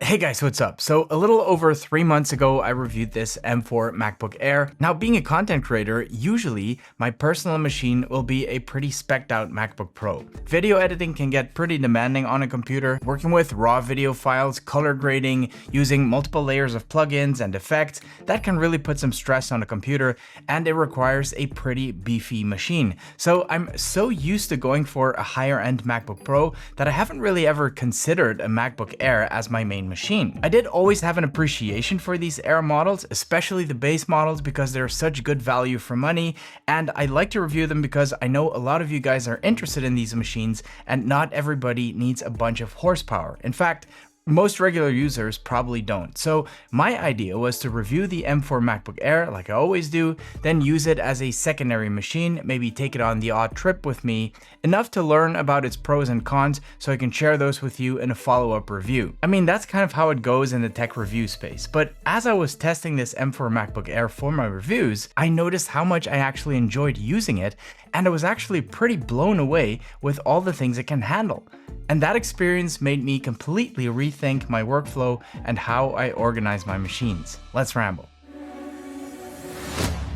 Hey guys, what's up? So a little over 3 months ago, I reviewed this M4 Macbook Air. Now, being a content creator, usually my personal machine will be a pretty specced out MacBook Pro. Video editing can get pretty demanding on a computer. Working with raw video files, color grading, using multiple layers of plugins and effects, that can really put some stress on a computer, and it requires a pretty beefy machine. So I'm so used to going for a higher end MacBook Pro that I haven't really ever considered a MacBook Air as my main machine. I did always have an appreciation for these Air models, especially the base models, because they're such good value for money, and I like to review them because I know a lot of you guys are interested in these machines and not everybody needs a bunch of horsepower. In fact, most regular users probably don't. So my idea was to review the M4 MacBook Air like I always do, then use it as a secondary machine, maybe take it on the odd trip with me, enough to learn about its pros and cons so I can share those with you in a follow-up review. I mean, that's kind of how it goes in the tech review space, but as I was testing this M4 MacBook Air for my reviews, I noticed how much I actually enjoyed using it, and I was actually pretty blown away with all the things it can handle. And that experience made me completely rethink my workflow and how I organize my machines. Let's ramble.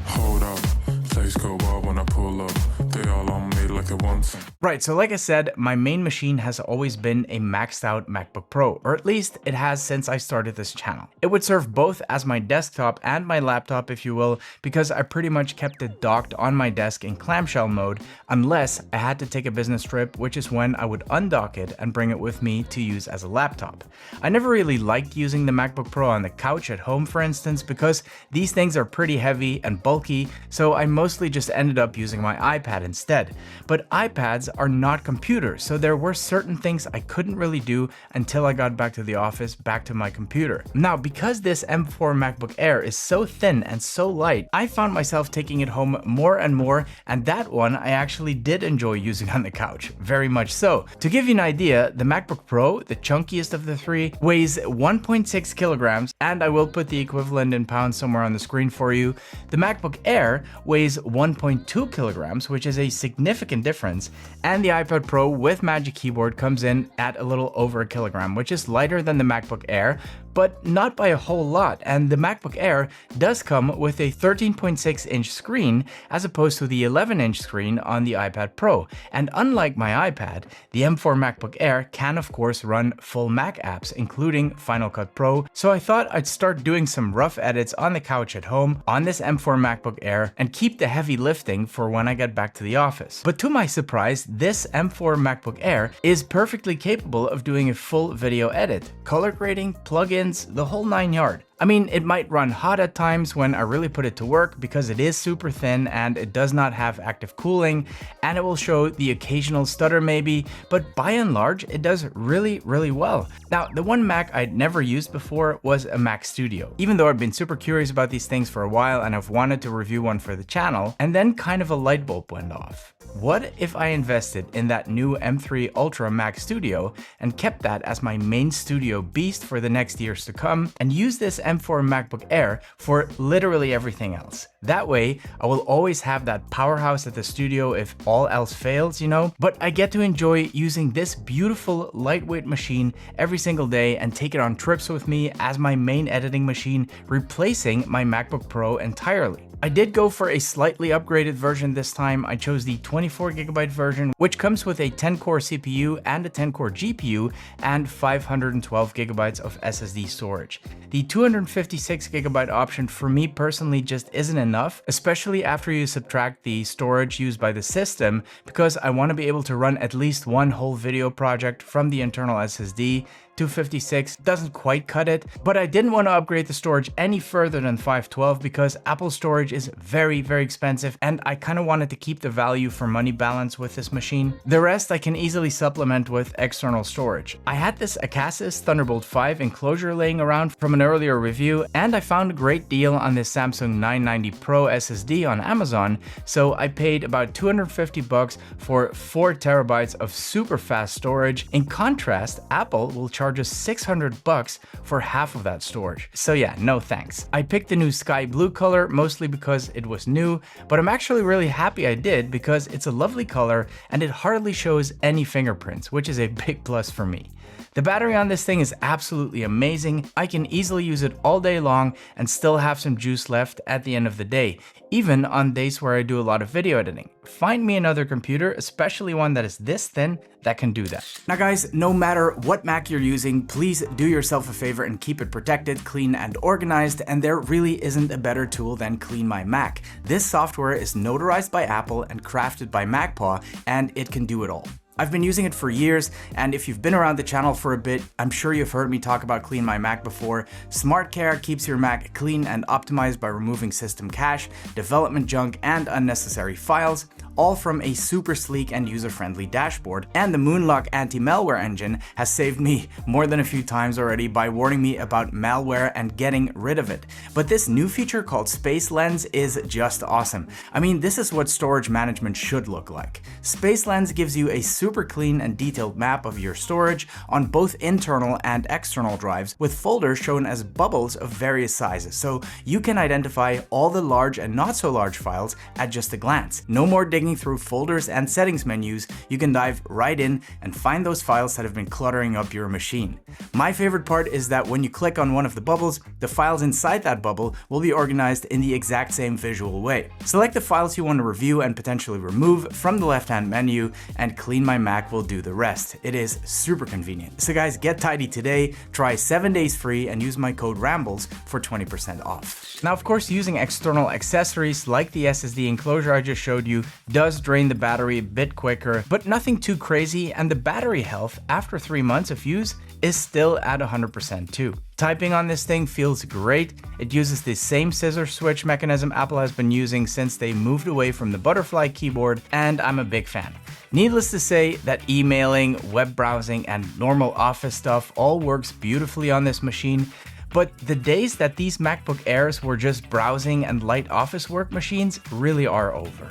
Hold up, things go wild when I pull up. They all on me like it wants them. Right, so like I said, my main machine has always been a maxed out MacBook Pro, or at least it has since I started this channel. It would serve both as my desktop and my laptop, if you will, because I pretty much kept it docked on my desk in clamshell mode, unless I had to take a business trip, which is when I would undock it and bring it with me to use as a laptop. I never really liked using the MacBook Pro on the couch at home, for instance, because these things are pretty heavy and bulky, so I mostly just ended up using my iPad instead. But iPads are not computers, so there were certain things I couldn't really do until I got back to the office, back to my computer. Now, because this M4 MacBook Air is so thin and so light, I found myself taking it home more and more, and that one I actually did enjoy using on the couch, very much so. To give you an idea, the MacBook Pro, the chunkiest of the three, weighs 1.6 kilograms, and I will put the equivalent in pounds somewhere on the screen for you. The MacBook Air weighs 1.2 kilograms, which is a significant difference, and the iPad Pro with Magic Keyboard comes in at a little over a kilogram, which is lighter than the MacBook Air, but not by a whole lot. And the MacBook Air does come with a 13.6-inch screen as opposed to the 11-inch screen on the iPad Pro. And unlike my iPad, the M4 MacBook Air can of course run full Mac apps, including Final Cut Pro. So I thought I'd start doing some rough edits on the couch at home on this M4 MacBook Air and keep the heavy lifting for when I get back to the office. But to my surprise, this M4 MacBook Air is perfectly capable of doing a full video edit, color grading, plugins, the whole 9 yards. I mean, it might run hot at times when I really put it to work because it is super thin and it does not have active cooling, and it will show the occasional stutter maybe, but by and large, it does really well. Now, the one Mac I'd never used before was a Mac Studio, even though I've been super curious about these things for a while and I've wanted to review one for the channel, and then kind of a light bulb went off. What if I invested in that new M3 Ultra Mac Studio and kept that as my main studio beast for the next years to come and use this M4 MacBook Air for literally everything else? That way, I will always have that powerhouse at the studio if all else fails, you know? But I get to enjoy using this beautiful lightweight machine every single day and take it on trips with me as my main editing machine, replacing my MacBook Pro entirely. I did go for a slightly upgraded version this time. I chose the 24GB version, which comes with a 10-core CPU and a 10-core GPU and 512GB of SSD storage. The 256GB option for me personally just isn't enough, especially after you subtract the storage used by the system, because I want to be able to run at least one whole video project from the internal SSD. 256 doesn't quite cut it, but I didn't want to upgrade the storage any further than 512 because Apple storage is very expensive, and I kind of wanted to keep the value for money balance with this machine. The rest I can easily supplement with external storage. I had this Acasis Thunderbolt 5 enclosure laying around from an earlier review, and I found a great deal on this Samsung 990 Pro SSD on Amazon, so I paid about $250 for 4 terabytes of super fast storage. In contrast, Apple will charge us $600 for half of that storage. So yeah, no thanks. I picked the new sky blue color mostly because it was new, but I'm actually really happy I did because it's a lovely color and it hardly shows any fingerprints, which is a big plus for me. The battery on this thing is absolutely amazing. I can easily use it all day long and still have some juice left at the end of the day, even on days where I do a lot of video editing. Find me another computer, especially one that is this thin, that can do that. Now guys, no matter what Mac you're using, please do yourself a favor and keep it protected, clean, and organized, and there really isn't a better tool than CleanMyMac. This software is notarized by Apple and crafted by MacPaw, and it can do it all. I've been using it for years, and if you've been around the channel for a bit, I'm sure you've heard me talk about CleanMyMac before. Smart Care keeps your Mac clean and optimized by removing system cache, development junk, and unnecessary files, all from a super sleek and user-friendly dashboard. And the Moonlock anti-malware engine has saved me more than a few times already by warning me about malware and getting rid of it. But this new feature called Space Lens is just awesome. I mean, this is what storage management should look like. Space Lens gives you a super clean and detailed map of your storage on both internal and external drives, with folders shown as bubbles of various sizes, so you can identify all the large and not so large files at just a glance. No more digging through folders and settings menus, you can dive right in and find those files that have been cluttering up your machine. My favorite part is that when you click on one of the bubbles, the files inside that bubble will be organized in the exact same visual way. Select the files you want to review and potentially remove from the left-hand menu, and CleanMyMac will do the rest. It is super convenient. So guys, get tidy today, try 7 days free, and use my code Rambles for 20% off. Now, of course, using external accessories like the SSD enclosure I just showed you does drain the battery a bit quicker, but nothing too crazy, and the battery health after 3 months of use is still at 100% too. Typing on this thing feels great. It uses the same scissor switch mechanism Apple has been using since they moved away from the butterfly keyboard, and I'm a big fan. Needless to say that emailing, web browsing, and normal office stuff all works beautifully on this machine. But the days that these MacBook Airs were just browsing and light office work machines really are over.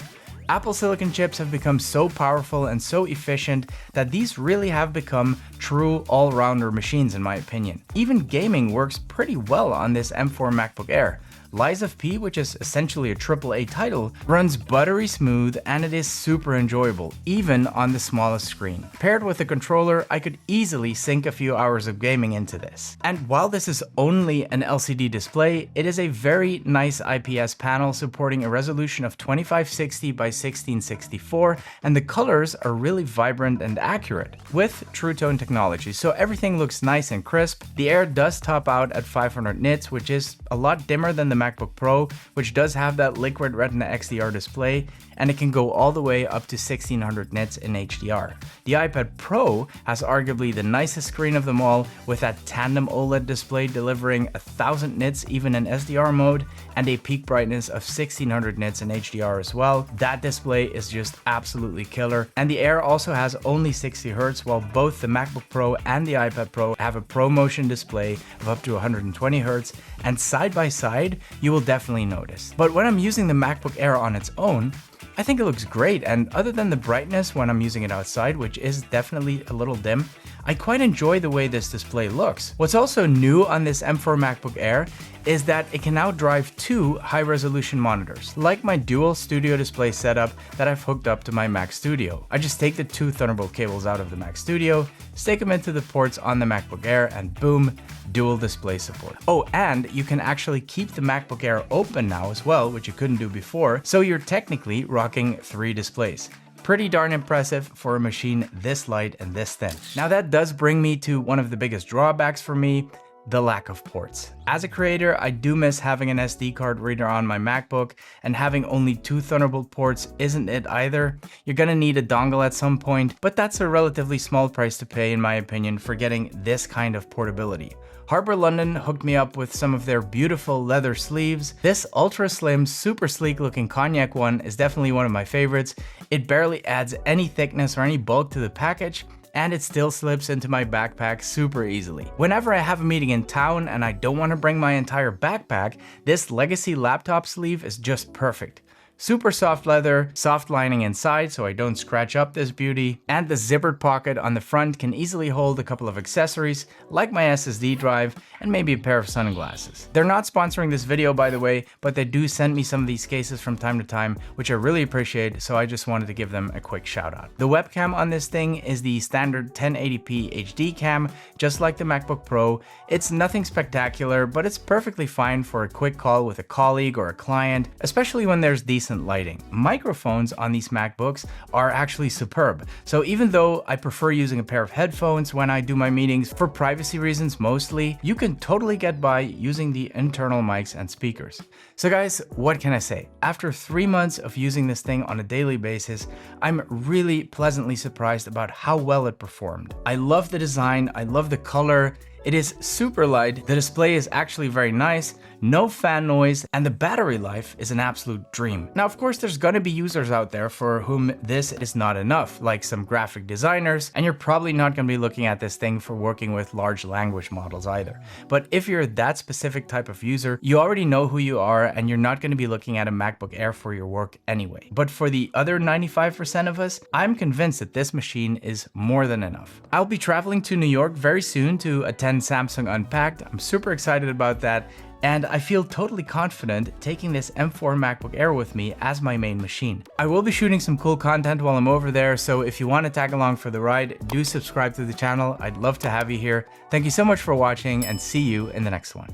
Apple Silicon chips have become so powerful and so efficient that these really have become true all-rounder machines in my opinion. Even gaming works pretty well on this M4 Macbook Air. Lies of P, which is essentially a AAA title, runs buttery smooth and it is super enjoyable, even on the smallest screen. Paired with a controller, I could easily sink a few hours of gaming into this. And while this is only an LCD display, it is a very nice IPS panel supporting a resolution of 2560 by 1664, and the colors are really vibrant and accurate with True Tone technology, so everything looks nice and crisp. The Air does top out at 500 nits, which is a lot dimmer than the MacBook Pro, which does have that liquid Retina XDR display, and it can go all the way up to 1600 nits in HDR. The iPad Pro has arguably the nicest screen of them all, with that tandem OLED display delivering 1000 nits even in SDR mode, and a peak brightness of 1600 nits in HDR as well. That display is just absolutely killer. And the Air also has only 60 Hz, while both the MacBook Pro and the iPad Pro have a ProMotion display of up to 120 Hz, and side by side, you will definitely notice. But when I'm using the MacBook Air on its own, I think it looks great, and other than the brightness when I'm using it outside, which is definitely a little dim, I quite enjoy the way this display looks. What's also new on this M4 MacBook Air is that it can now drive 2 high-resolution monitors, like my dual studio display setup that I've hooked up to my Mac Studio. I just take the 2 Thunderbolt cables out of the Mac Studio, stick them into the ports on the MacBook Air, and boom, dual display support. Oh, and you can actually keep the MacBook Air open now as well, which you couldn't do before, so you're technically rocking 3 displays. Pretty darn impressive for a machine this light and this thin. Now that does bring me to one of the biggest drawbacks for me, the lack of ports. As a creator, I do miss having an SD card reader on my MacBook, and having only 2 Thunderbolt ports isn't it either. You're gonna need a dongle at some point, but that's a relatively small price to pay in my opinion for getting this kind of portability. Harbour London hooked me up with some of their beautiful leather sleeves. This ultra slim, super sleek looking cognac one is definitely one of my favorites. It barely adds any thickness or any bulk to the package, and it still slips into my backpack super easily. Whenever I have a meeting in town and I don't want to bring my entire backpack, this Legacy laptop sleeve is just perfect. Super soft leather, soft lining inside so I don't scratch up this beauty, and the zippered pocket on the front can easily hold a couple of accessories like my SSD drive and maybe a pair of sunglasses. They're not sponsoring this video, by the way, but they do send me some of these cases from time to time, which I really appreciate, so I just wanted to give them a quick shout out. The webcam on this thing is the standard 1080p HD cam, just like the MacBook Pro. It's nothing spectacular, but it's perfectly fine for a quick call with a colleague or a client, especially when there's decent lighting. Microphones on these MacBooks are actually superb, so even though I prefer using a pair of headphones when I do my meetings for privacy reasons mostly, you can totally get by using the internal mics and speakers. So guys, what can I say? After 3 months of using this thing on a daily basis, I'm really pleasantly surprised about how well it performed. I love the design, I love the color. It is super light, the display is actually very nice, no fan noise, and the battery life is an absolute dream. Now, of course, there's gonna be users out there for whom this is not enough, like some graphic designers, and you're probably not gonna be looking at this thing for working with large language models either. But if you're that specific type of user, you already know who you are, and you're not gonna be looking at a MacBook Air for your work anyway. But for the other 95% of us, I'm convinced that this machine is more than enough. I'll be traveling to New York very soon to attend Samsung Unpacked. I'm super excited about that, and I feel totally confident taking this M4 MacBook Air with me as my main machine. I will be shooting some cool content while I'm over there, so if you want to tag along for the ride, do subscribe to the channel. I'd love to have you here. Thank you so much for watching, and see you in the next one.